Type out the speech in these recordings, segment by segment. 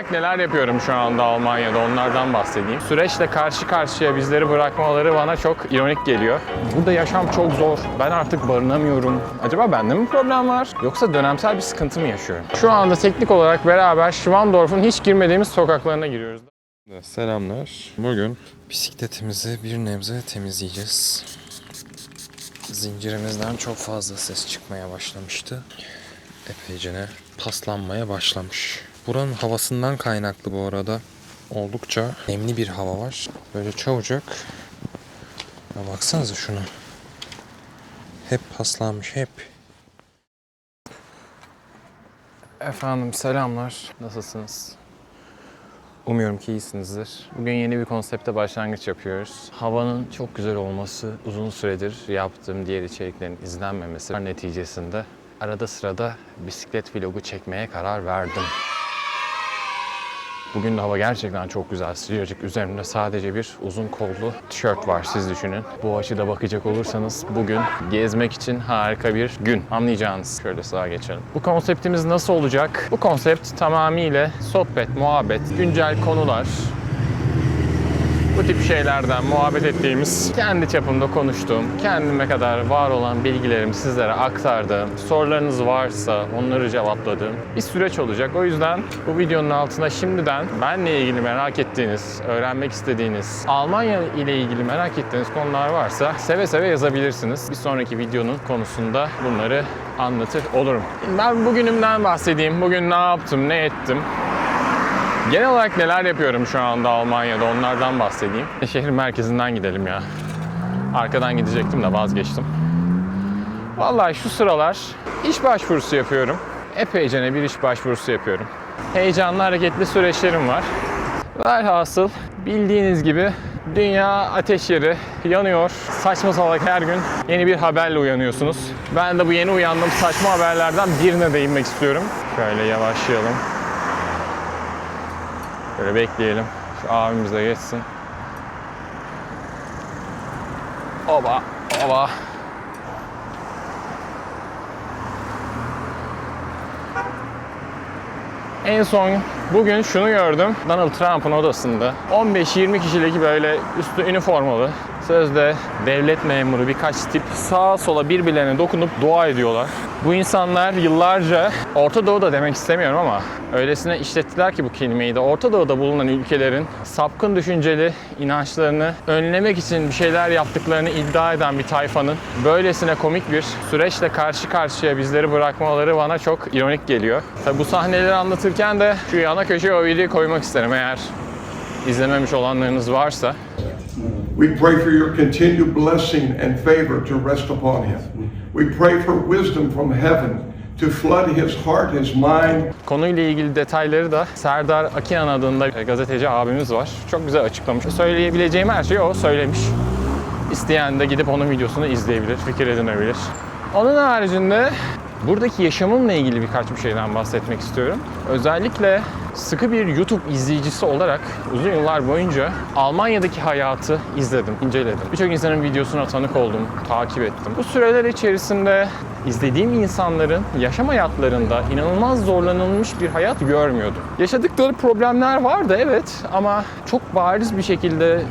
olarak neler yapıyorum şu anda Almanya'da, onlardan bahsedeyim. Süreçle karşı karşıya bizleri bırakmaları bana çok ironik geliyor. Burada yaşam çok zor. Ben artık barınamıyorum. Acaba bende mi problem var? Yoksa dönemsel bir sıkıntı mı yaşıyorum? Şu anda teknik olarak beraber Schwandorf'un hiç girmediğimiz sokaklarına giriyoruz. Selamlar. Bugün bisikletimizi bir nebze temizleyeceğiz. Zincirimizden çok fazla ses çıkmaya başlamıştı. Epeyce paslanmaya başlamış. Buranın havasından kaynaklı bu arada. Oldukça nemli bir hava var. Böyle çabucak. Ya baksanıza şuna. Hep paslanmış, hep. Efendim selamlar. Nasılsınız? Umuyorum ki iyisinizdir. Bugün yeni bir konsepte başlangıç yapıyoruz. Havanın çok güzel olması, uzun süredir yaptığım diğer içeriklerin izlenmemesi neticesinde arada sırada bisiklet vlogu çekmeye karar verdim. Bugün de hava gerçekten çok güzel, sıcacık. Üzerimde sadece bir uzun kollu tişört var, siz düşünün. Bu açıda bakacak olursanız bugün gezmek için harika bir gün. Anlayacağınız. Şöyle sağa geçelim. Bu konseptimiz nasıl olacak? Bu konsept tamamıyla sohbet, muhabbet, güncel konular, bu tip şeylerden muhabbet ettiğimiz, kendi çapımda konuştuğum, kendime kadar var olan bilgilerimi sizlere aktardığım, sorularınız varsa onları cevapladığım bir süreç olacak. O yüzden bu videonun altına şimdiden benle ilgili merak ettiğiniz, öğrenmek istediğiniz, Almanya ile ilgili merak ettiğiniz konular varsa seve seve yazabilirsiniz. Bir sonraki videonun konusunda bunları anlatır olurum. Ben bugünümden bahsedeyim. Bugün ne yaptım, ne ettim? Genel olarak neler yapıyorum şu anda Almanya'da, onlardan bahsedeyim. Şehir merkezinden gidelim ya. Arkadan gidecektim de vazgeçtim. Vallahi şu sıralar iş başvurusu yapıyorum. Epeyce bir iş başvurusu yapıyorum. Heyecanlı, hareketli süreçlerim var. Velhasıl bildiğiniz gibi dünya ateş yeri, yanıyor. Saçma salak her gün yeni bir haberle uyanıyorsunuz. Ben de bu yeni uyandığım saçma haberlerden birine değinmek istiyorum. Şöyle yavaşlayalım. Böyle bekleyelim. Şu abimiz de geçsin. Oba, oba. En son bugün şunu gördüm. Donald Trump'ın odasında 15-20 kişilik böyle üstü üniformalı, sözde devlet memuru birkaç tip sağa sola birbirlerine dokunup dua ediyorlar. Bu insanlar yıllarca, Orta Doğu'da demek istemiyorum ama öylesine işlettiler ki bu kelimeyi de, Orta Doğu'da bulunan ülkelerin sapkın düşünceli inançlarını önlemek için bir şeyler yaptıklarını iddia eden bir tayfanın böylesine komik bir süreçle karşı karşıya bizleri bırakmaları bana çok ironik geliyor. Tabi bu sahneleri anlatırken de şu yana köşeye o videoyu koymak isterim eğer izlememiş olanlarınız varsa. We pray for your continued blessing and favor to rest upon him. We pray for wisdom from heaven to flood his heart, his mind. Konuyla ilgili detayları da Serdar Akinan adında gazeteci abimiz var. Çok güzel açıklamış. Söyleyebileceğim her şeyi o söylemiş. İsteyen de gidip onun videosunu izleyebilir, fikir edinebilir. Onun haricinde buradaki yaşamımla ilgili birkaç bir şeyden bahsetmek istiyorum. Özellikle sıkı bir YouTube izleyicisi olarak uzun yıllar boyunca Almanya'daki hayatı izledim, inceledim. Birçok insanın videosuna tanık oldum, takip ettim. Bu süreler içerisinde izlediğim insanların yaşam hayatlarında inanılmaz zorlanılmış bir hayat görmüyordum. Yaşadıkları problemler vardı evet ama çok bariz bir şekilde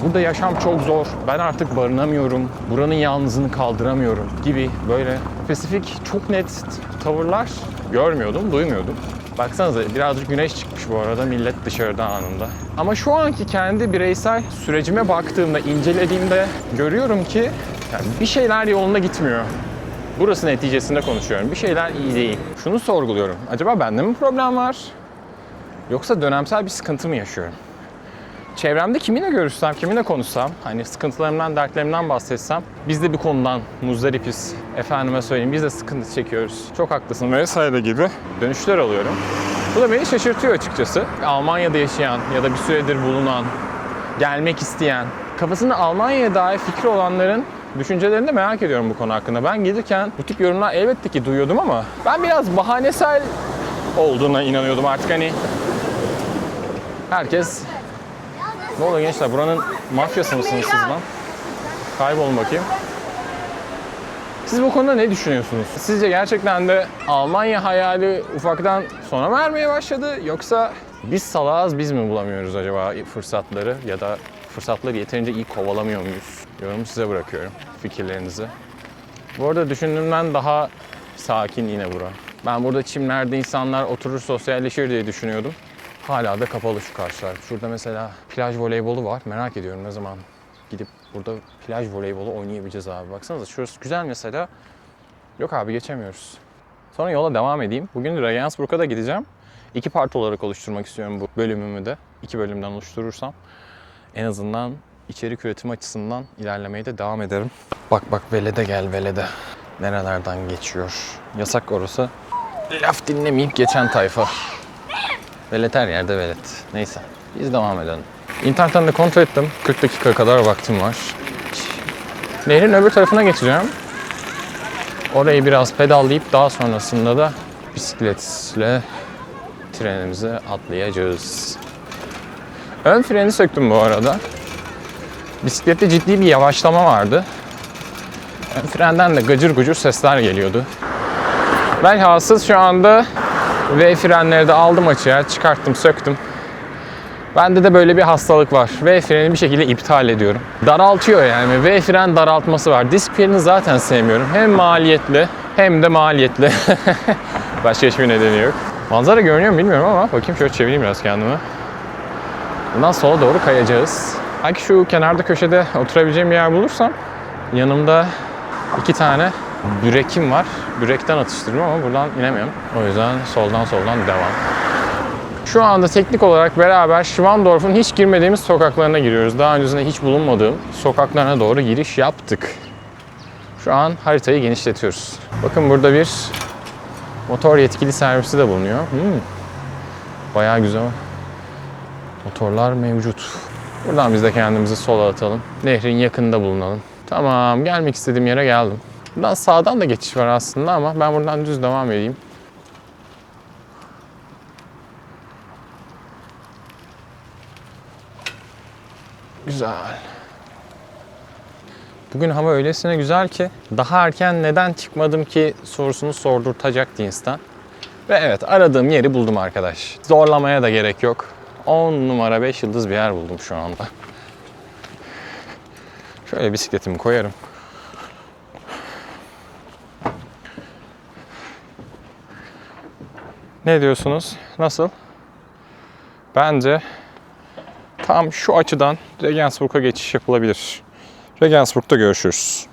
burada yaşam çok zor, ben artık barınamıyorum, buranın yalnızlığını kaldıramıyorum gibi böyle spesifik, çok net tavırlar görmüyordum, duymuyordum. Baksanıza birazcık güneş çıkmış bu arada, millet dışarıda anında. Ama şu anki kendi bireysel sürecime baktığımda, incelediğimde görüyorum ki yani bir şeyler yolunda gitmiyor. Burası neticesinde konuşuyorum. Bir şeyler iyi değil. Şunu sorguluyorum. Acaba bende mi problem var? Yoksa dönemsel bir sıkıntı mı yaşıyorum? Çevremde kiminle görüşsem, kiminle konuşsam, hani sıkıntılarımdan, dertlerimden bahsetsem, biz de bir konudan muzdaripiz, efendime söyleyeyim, biz de sıkıntı çekiyoruz, çok haklısın vesaire gibi dönüşler alıyorum. Bu da beni şaşırtıyor açıkçası. Almanya'da yaşayan ya da bir süredir bulunan, gelmek isteyen, kafasında Almanya'ya dair fikri olanların düşüncelerini de merak ediyorum bu konu hakkında. Ben gelirken bu tip yorumlar elbette ki duyuyordum ama ben biraz bahanesel olduğuna inanıyordum artık, hani herkes... Ne oluyor gençler? Buranın mafyası mısınız siz lan? Kaybolun bakayım. Siz bu konuda ne düşünüyorsunuz? Sizce gerçekten de Almanya hayali ufaktan sona mı ermeye başladı? Yoksa biz salağız, biz mi bulamıyoruz acaba fırsatları? Ya da fırsatları yeterince iyi kovalamıyor muyuz? Yorumu size bırakıyorum, fikirlerinizi. Bu arada düşündüğümden daha sakin yine bura. Ben burada çimlerde insanlar oturur sosyalleşir diye düşünüyordum. Hala da kapalı şu karşılar. Şurada mesela plaj voleybolu var. Merak ediyorum ne zaman gidip burada plaj voleybolu oynayabileceğiz abi. Baksanıza şurası güzel mesela. Yok abi geçemiyoruz. Sonra yola devam edeyim. Bugün Regensburg'a da gideceğim. 2 part olarak oluşturmak istiyorum bu bölümümü de. 2 bölümden oluşturursam en azından içerik üretimi açısından ilerlemeye de devam ederim. Bak bak velede gel velede. Nerelerden geçiyor? Yasak orası. Laf dinlemeyip geçen tayfa. Velet her yerde velet. Neyse biz devam edelim. İnternetten de kontrol ettim. 40 dakika kadar vaktim var. Nehrin öbür tarafına geçeceğim. Orayı biraz pedallayıp daha sonrasında da bisikletle trenimize atlayacağız. Ön freni söktüm bu arada. Bisiklette ciddi bir yavaşlama vardı. Ön frenden de gıcır gıcır sesler geliyordu. Velhasıl şu anda V frenleri de aldım açığa, çıkarttım, söktüm. Bende de böyle bir hastalık var. V freni bir şekilde iptal ediyorum. Daraltıyor yani. V fren daraltması var. Disk freni zaten sevmiyorum. Hem maliyetli hem de maliyetli. Başka hiçbir nedeni yok. Manzara görünüyor mu bilmiyorum ama bakayım şöyle çevireyim biraz kendimi. Bundan sola doğru kayacağız. Belki şu kenarda köşede oturabileceğim bir yer bulursam yanımda 2 tane bürekim var. Bürekten atıştırdım ama buradan inemiyorum. O yüzden soldan devam. Şu anda teknik olarak beraber Schwandorf'un hiç girmediğimiz sokaklarına giriyoruz. Daha öncesinde hiç bulunmadığım sokaklarına doğru giriş yaptık. Şu an haritayı genişletiyoruz. Bakın burada bir motor yetkili servisi de bulunuyor. Bayağı güzel motorlar mevcut. Buradan biz de kendimizi sola atalım. Nehrin yakınında bulunalım. Tamam, gelmek istediğim yere geldim. Buradan sağdan da geçiş var aslında ama ben buradan düz devam edeyim. Güzel. Bugün hava öylesine güzel ki daha erken neden çıkmadım ki sorusunu sordurtacaktı insan. Ve evet, aradığım yeri buldum arkadaş. Zorlamaya da gerek yok. 10 numara 5 yıldız bir yer buldum şu anda. Şöyle bisikletimi koyarım. Ne diyorsunuz? Nasıl? Bence tam şu açıdan Regensburg'a geçiş yapılabilir. Regensburg'da görüşürüz.